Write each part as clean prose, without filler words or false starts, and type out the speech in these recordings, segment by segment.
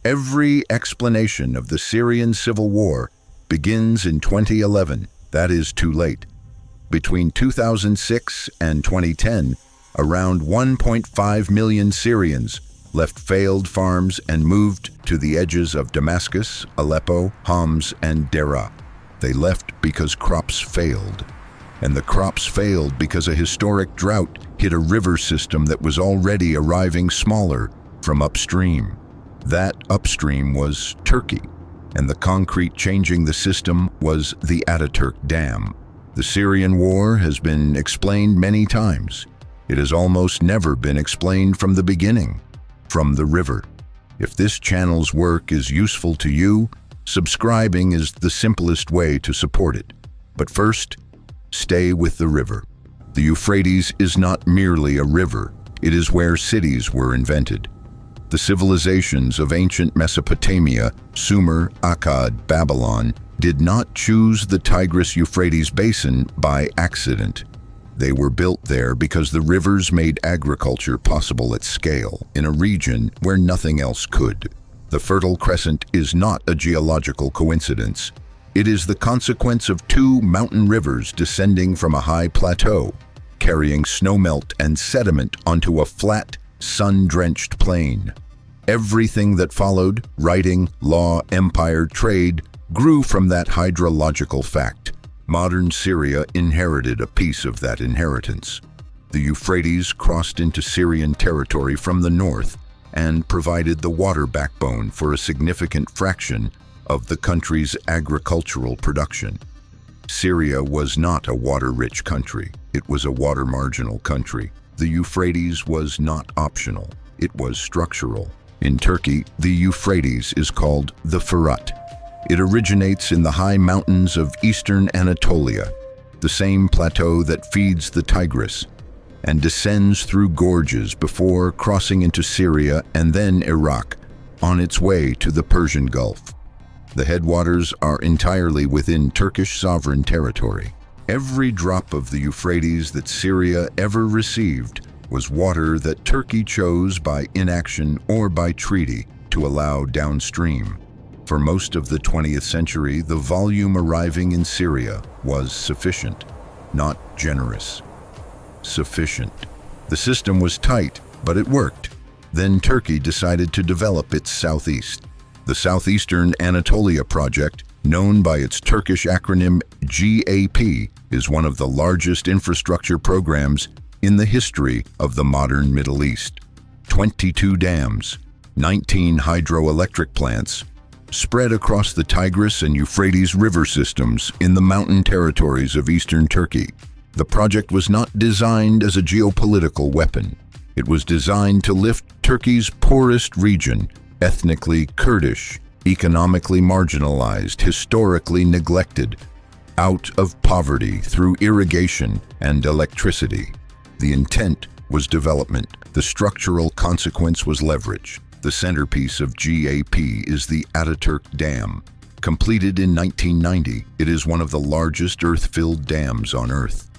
Every explanation of the Syrian civil war begins in 2011. That is too late. Between 2006 and 2010, around 1.5 million Syrians left failed farms and moved to the edges of Damascus, Aleppo, Homs, and Deraa. They left because crops failed. And the crops failed because a historic drought hit a river system that was already arriving smaller from upstream. That upstream was Turkey, and the concrete changing the system was the Ataturk Dam. The Syrian war has been explained many times. It has almost never been explained from the beginning, from the river. If this channel's work is useful to you, subscribing is the simplest way to support it. But first, stay with the river. The Euphrates is not merely a river, it is where cities were invented. The civilizations of ancient Mesopotamia, Sumer, Akkad, Babylon, did not choose the Tigris-Euphrates basin by accident. They were built there because the rivers made agriculture possible at scale, in a region where nothing else could. The Fertile Crescent is not a geological coincidence. It is the consequence of two mountain rivers descending from a high plateau, carrying snowmelt and sediment onto a flat, sun-drenched plain. Everything that followed, writing, law, empire, trade, grew from that hydrological fact. Modern Syria inherited a piece of that inheritance. The Euphrates crossed into Syrian territory from the north and provided the water backbone for a significant fraction of the country's agricultural production. Syria was not a water-rich country. It was a water-marginal country. The Euphrates was not optional. It was structural. In Turkey, the Euphrates is called the Fırat. It originates in the high mountains of eastern Anatolia, the same plateau that feeds the Tigris, and descends through gorges before crossing into Syria and then Iraq, on its way to the Persian Gulf. The headwaters are entirely within Turkish sovereign territory. Every drop of the Euphrates that Syria ever received was water that Turkey chose by inaction or by treaty to allow downstream. For most of the 20th century, the volume arriving in Syria was sufficient, not generous. Sufficient. The system was tight, but it worked. Then Turkey decided to develop its southeast. The Southeastern Anatolia Project, known by its Turkish acronym GAP, is one of the largest infrastructure programs in the history of the modern Middle East. 22 dams, 19 hydroelectric plants, spread across the Tigris and Euphrates river systems in the mountain territories of eastern Turkey. The project was not designed as a geopolitical weapon. It was designed to lift Turkey's poorest region, ethnically Kurdish, economically marginalized, historically neglected, out of poverty through irrigation and electricity. The intent was development. The structural consequence was leverage. The centerpiece of GAP is the Ataturk Dam. Completed in 1990, it is one of the largest earth-filled dams on Earth.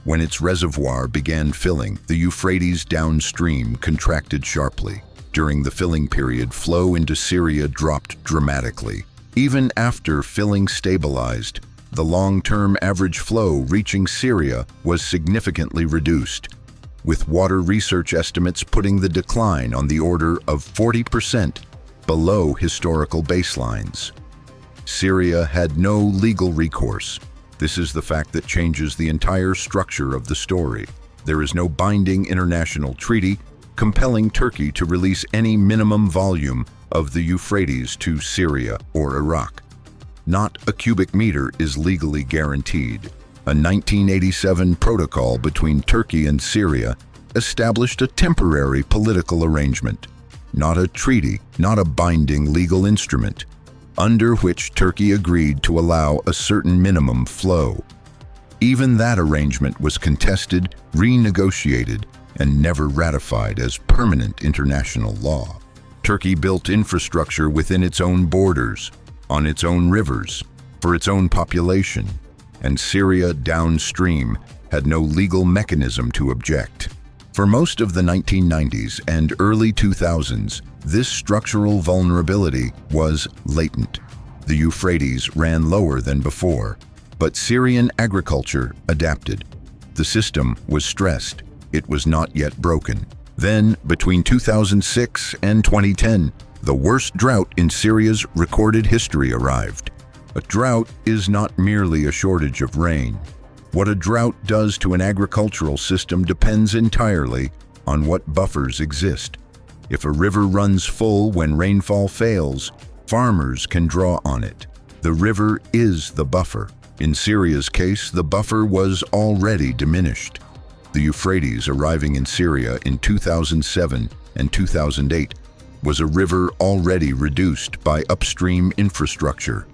When its reservoir began filling, the Euphrates downstream contracted sharply. During the filling period, flow into Syria dropped dramatically. Even after filling stabilized, the long-term average flow reaching Syria was significantly reduced, with water research estimates putting the decline on the order of 40% below historical baselines. Syria had no legal recourse. This is the fact that changes the entire structure of the story. There is no binding international treaty compelling Turkey to release any minimum volume of the Euphrates to Syria or Iraq. Not a cubic meter is legally guaranteed. A 1987 protocol between Turkey and Syria established a temporary political arrangement, not a treaty, not a binding legal instrument, under which Turkey agreed to allow a certain minimum flow. Even that arrangement was contested, renegotiated, and never ratified as permanent international law. Turkey built infrastructure within its own borders, on its own rivers, for its own population, and Syria downstream had no legal mechanism to object. For most of the 1990s and early 2000s, this structural vulnerability was latent. The Euphrates ran lower than before, but Syrian agriculture adapted. The system was stressed. It was not yet broken. Then, between 2006 and 2010, the worst drought in Syria's recorded history arrived. A drought is not merely a shortage of rain. What a drought does to an agricultural system depends entirely on what buffers exist. If a river runs full when rainfall fails, farmers can draw on it. The river is the buffer. In Syria's case, the buffer was already diminished. The Euphrates, arriving in Syria in 2007 and 2008, was a river already reduced by upstream infrastructure.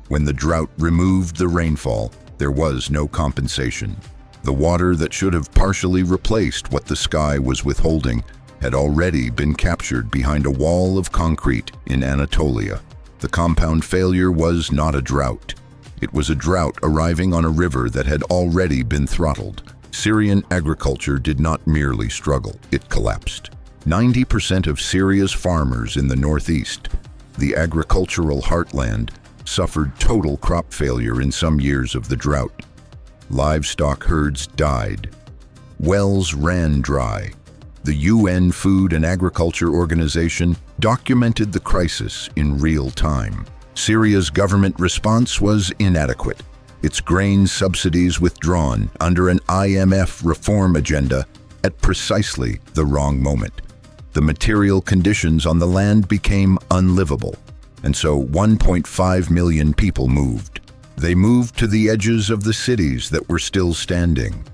When the drought removed the rainfall, there was no compensation. The water that should have partially replaced what the sky was withholding had already been captured behind a wall of concrete in Anatolia. The compound failure was not a drought. It was a drought arriving on a river that had already been throttled. Syrian agriculture did not merely struggle, it collapsed. 90% of Syria's farmers in the northeast, the agricultural heartland, suffered total crop failure in some years of the drought. Livestock herds died. Wells ran dry. The UN Food and Agriculture Organization documented the crisis in real time. Syria's government response was inadequate. Its grain subsidies withdrawn under an IMF reform agenda at precisely the wrong moment. The material conditions on the land became unlivable, and so 1.5 million people moved. They moved to the edges of the cities that were still standing.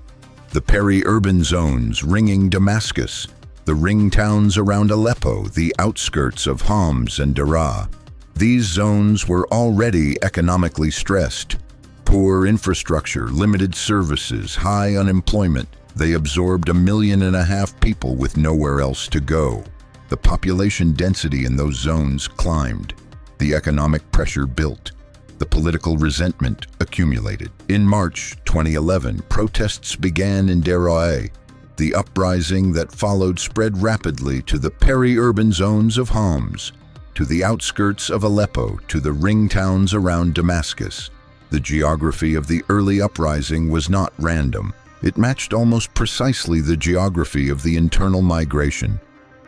The peri-urban zones ringing Damascus, the ring towns around Aleppo, the outskirts of Homs and Daraa. These zones were already economically stressed. Poor infrastructure, limited services, high unemployment. They absorbed 1.5 million people with nowhere else to go. The population density in those zones climbed. The economic pressure built. The political resentment accumulated. In March 2011, protests began in Daraa. The uprising that followed spread rapidly to the peri-urban zones of Homs, to the outskirts of Aleppo, to the ring towns around Damascus. The geography of the early uprising was not random. It matched almost precisely the geography of the internal migration,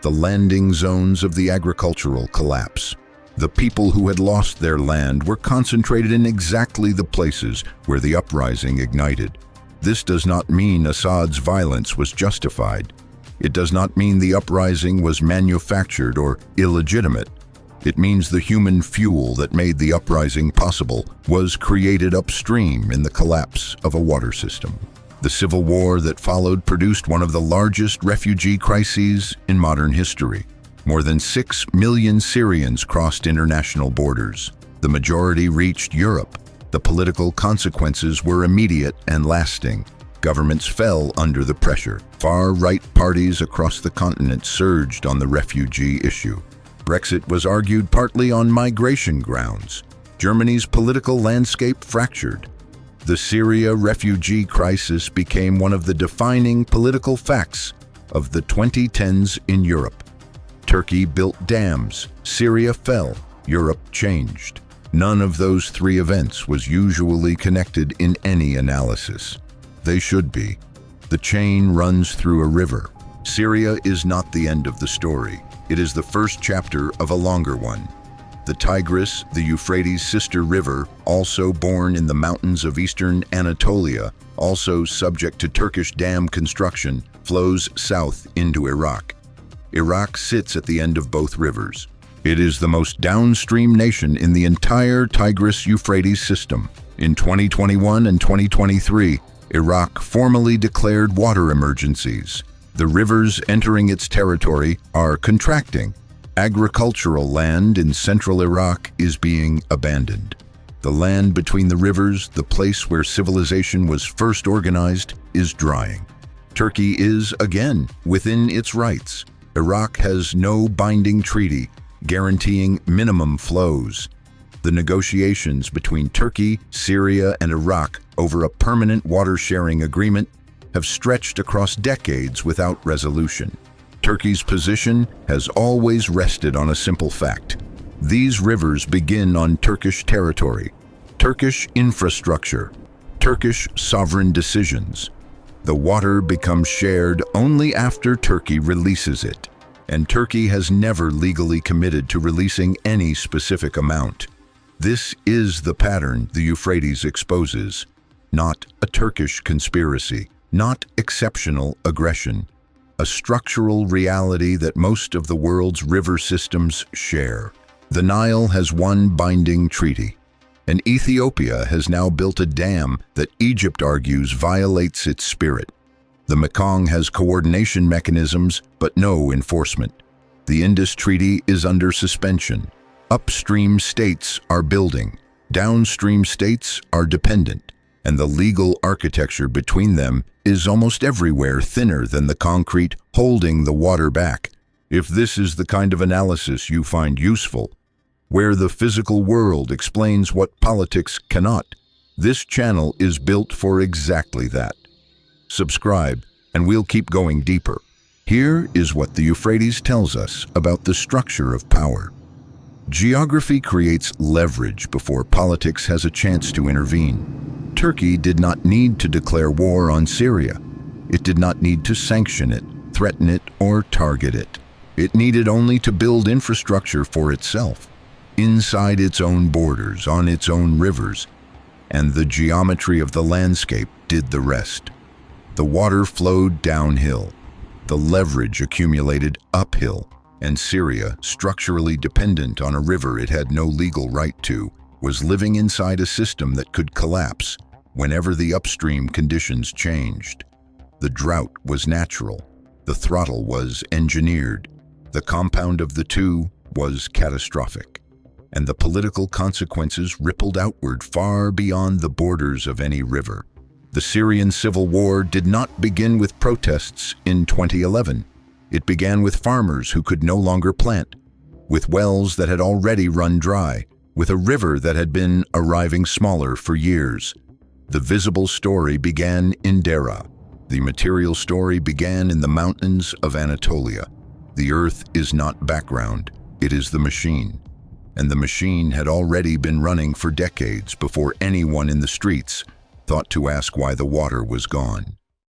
the landing zones of the agricultural collapse. The people who had lost their land were concentrated in exactly the places where the uprising ignited. This does not mean Assad's violence was justified. It does not mean the uprising was manufactured or illegitimate. It means the human fuel that made the uprising possible was created upstream in the collapse of a water system. The civil war that followed produced one of the largest refugee crises in modern history. More than 6 million Syrians crossed international borders. The majority reached Europe. The political consequences were immediate and lasting. Governments fell under the pressure. Far-right parties across the continent surged on the refugee issue. Brexit was argued partly on migration grounds. Germany's political landscape fractured. The Syria refugee crisis became one of the defining political facts of the 2010s in Europe. Turkey built dams, Syria fell, Europe changed. None of those three events was usually connected in any analysis. They should be. The chain runs through a river. Syria is not the end of the story. It is the first chapter of a longer one. The Tigris, the Euphrates' sister river, also born in the mountains of eastern Anatolia, also subject to Turkish dam construction, flows south into Iraq. Iraq sits at the end of both rivers. It is the most downstream nation in the entire Tigris-Euphrates system. In 2021 and 2023, Iraq formally declared water emergencies. The rivers entering its territory are contracting. Agricultural land in central Iraq is being abandoned. The land between the rivers, the place where civilization was first organized, is drying. Turkey is, again, within its rights. Iraq has no binding treaty guaranteeing minimum flows. The negotiations between Turkey, Syria, and Iraq over a permanent water-sharing agreement have stretched across decades without resolution. Turkey's position has always rested on a simple fact. These rivers begin on Turkish territory, Turkish infrastructure, Turkish sovereign decisions. The water becomes shared only after Turkey releases it, and Turkey has never legally committed to releasing any specific amount. This is the pattern the Euphrates exposes, not a Turkish conspiracy, not exceptional aggression, a structural reality that most of the world's river systems share. The Nile has one binding treaty, and Ethiopia has now built a dam that Egypt argues violates its spirit. The Mekong has coordination mechanisms, but no enforcement. The Indus Treaty is under suspension. Upstream states are building, downstream states are dependent, and the legal architecture between them is almost everywhere thinner than the concrete holding the water back. If this is the kind of analysis you find useful, where the physical world explains what politics cannot, this channel is built for exactly that. Subscribe, and we'll keep going deeper. Here is what the Euphrates tells us about the structure of power. Geography creates leverage before politics has a chance to intervene. Turkey did not need to declare war on Syria. It did not need to sanction it, threaten it, or target it. It needed only to build infrastructure for itself, inside its own borders, on its own rivers, and the geometry of the landscape did the rest. The water flowed downhill. The leverage accumulated uphill, and Syria, structurally dependent on a river it had no legal right to, was living inside a system that could collapse whenever the upstream conditions changed. The drought was natural. The throttle was engineered. The compound of the two was catastrophic, and the political consequences rippled outward far beyond the borders of any river. The Syrian civil war did not begin with protests in 2011. It began with farmers who could no longer plant, with wells that had already run dry, with a river that had been arriving smaller for years. The visible story began in Dera. The material story began in the mountains of Anatolia. The earth is not background, it is the machine. And the machine had already been running for decades before anyone in the streets thought to ask why the water was gone.